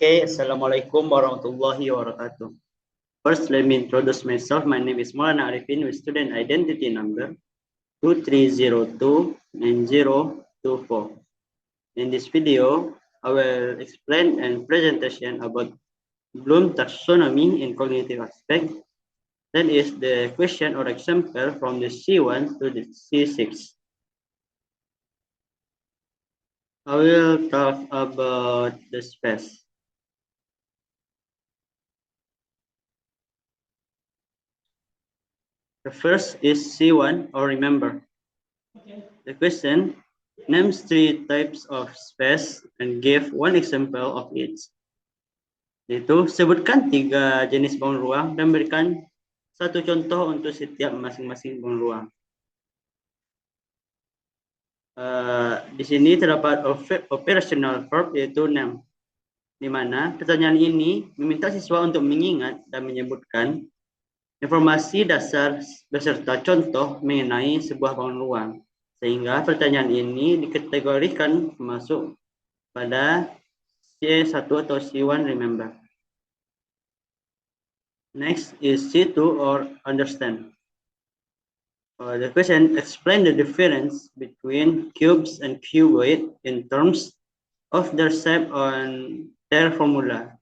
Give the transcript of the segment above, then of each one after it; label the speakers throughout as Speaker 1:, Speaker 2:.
Speaker 1: Okay, Assalamualaikum warahmatullahi wabarakatuh. First, let me introduce myself. My name is Maulana Arifin with student identity number 23029024. In this video, I will explain and presentation about Bloom taxonomy in cognitive aspect. That is the question or example from the C1 to the C6. I will talk about the space. The first is C1 or remember. The question names 3 types of space and give one example of each. Yaitu sebutkan 3 jenis bangun ruang dan berikan satu contoh untuk setiap masing-masing bangun ruang. Di sini terdapat operational verb yaitu name, di mana pertanyaan ini meminta siswa untuk mengingat dan menyebutkan informasi dasar beserta contoh mengenai sebuah bangun ruang, sehingga pertanyaan ini dikategorikan masuk pada C1 atau C1 remember. Next is C2 or understand. The question explain the difference between cubes and cuboid in terms of their shape and their formula.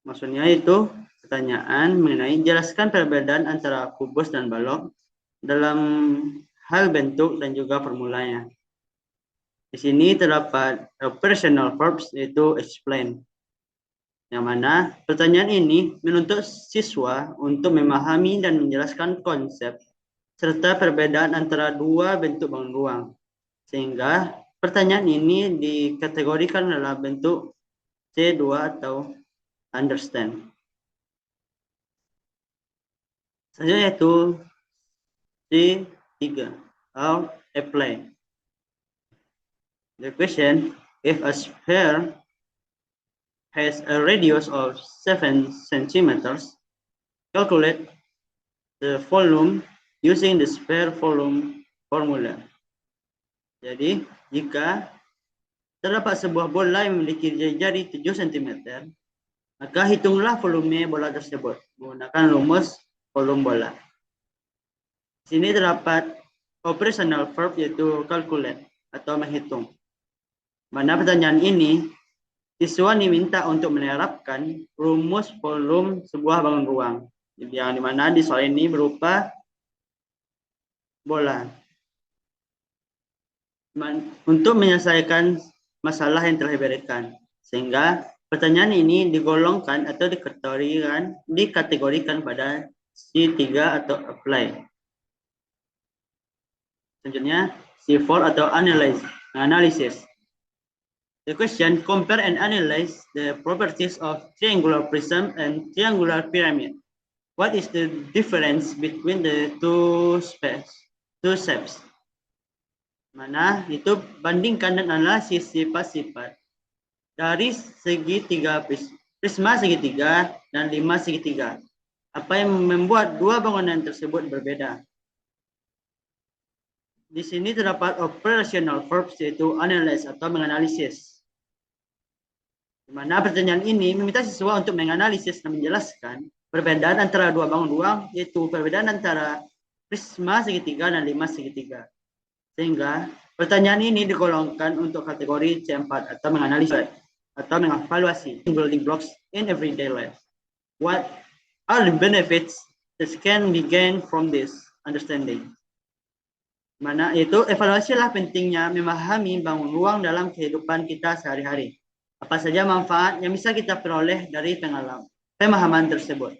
Speaker 1: Maksudnya itu pertanyaan mengenai jelaskan perbedaan antara kubus dan balok dalam hal bentuk dan juga formulanya. Di sini terdapat operational verbs yaitu explain. Yang mana pertanyaan ini menuntut siswa untuk memahami dan menjelaskan konsep serta perbedaan antara dua bentuk bangun ruang. Sehingga pertanyaan ini dikategorikan dalam bentuk C2 atau understand. Selanjutnya itu C3 or apply. The question, if a sphere has a radius of 7 centimeters, calculate the volume using the sphere volume formula. Jadi, jika terdapat sebuah bola yang memiliki jari 7 cm, maka hitunglah volume bola tersebut menggunakan rumus volume bola. Di sini terdapat operational verb yaitu calculate atau menghitung. Mana pertanyaan ini siswa diminta untuk menerapkan rumus volume sebuah bangun ruang, yang dimana di soal ini berupa bola. Untuk menyelesaikan masalah yang telah diberikan, sehingga pertanyaan ini digolongkan atau dikategorikan pada C3 atau apply. Selanjutnya C4 atau analysis. The question, compare and analyze the properties of triangular prism and triangular pyramid. What is the difference between the two shapes? Mana itu bandingkan dan analisis sifat-sifat dari segitiga prisma segitiga dan 5 segitiga. Apa yang membuat dua bangunan tersebut berbeda? Di sini terdapat operational verbs yaitu analyze atau menganalisis. Di mana pertanyaan ini meminta siswa untuk menganalisis dan menjelaskan perbedaan antara dua bangun ruang, yaitu perbedaan antara prisma segitiga dan 5 segitiga. Sehingga pertanyaan ini digolongkan untuk kategori C4 atau menganalisis atau mengevaluasi building blocks in everyday life. What are the benefits that can be gained from this understanding? Mana itu evaluasilah pentingnya memahami bangun ruang dalam kehidupan kita sehari-hari. Apa saja manfaat yang bisa kita peroleh dari pemahaman tersebut.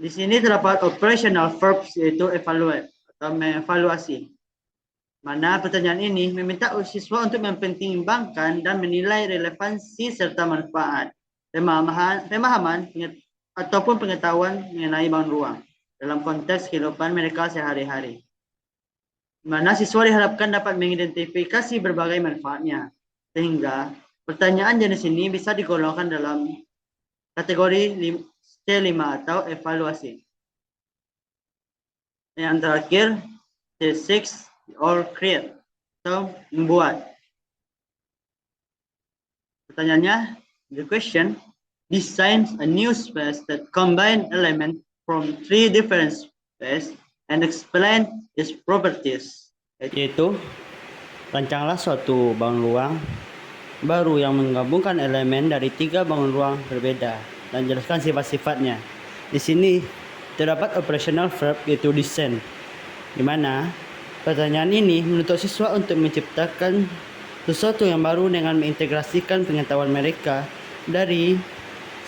Speaker 1: Di sini terdapat operational verbs yaitu evaluate atau mengevaluasi. Mana pertanyaan ini meminta siswa untuk mempertimbangkan dan menilai relevansi serta manfaat pemahaman ataupun pengetahuan mengenai bangun ruang dalam konteks kehidupan mereka sehari-hari. Mana siswa diharapkan dapat mengidentifikasi berbagai manfaatnya, sehingga pertanyaan jenis ini bisa digolongkan dalam kategori C5 atau evaluasi. Yang terakhir C6 or create atau membuat. Pertanyaannya, the question, design a new space that combine element from 3 different space and explain its properties. Yaitu, rancanglah suatu bangun ruang baru yang menggabungkan elemen dari 3 bangun ruang berbeda dan jelaskan sifat-sifatnya. Di sini terdapat operational verb yaitu design, di mana pertanyaan ini menuntut siswa untuk menciptakan sesuatu yang baru dengan mengintegrasikan pengetahuan mereka dari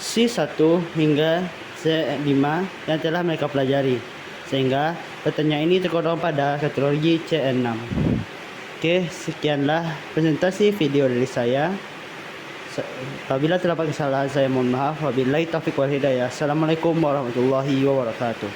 Speaker 1: C1 hingga C5 yang telah mereka pelajari, sehingga pertanyaan ini tergolong pada kategori C6. Oke, sekianlah presentasi video dari saya. Apabila terdapat kesalahan, saya mohon maaf. Wabillahi taufiq wal hidayah. Assalamualaikum warahmatullahi wabarakatuh.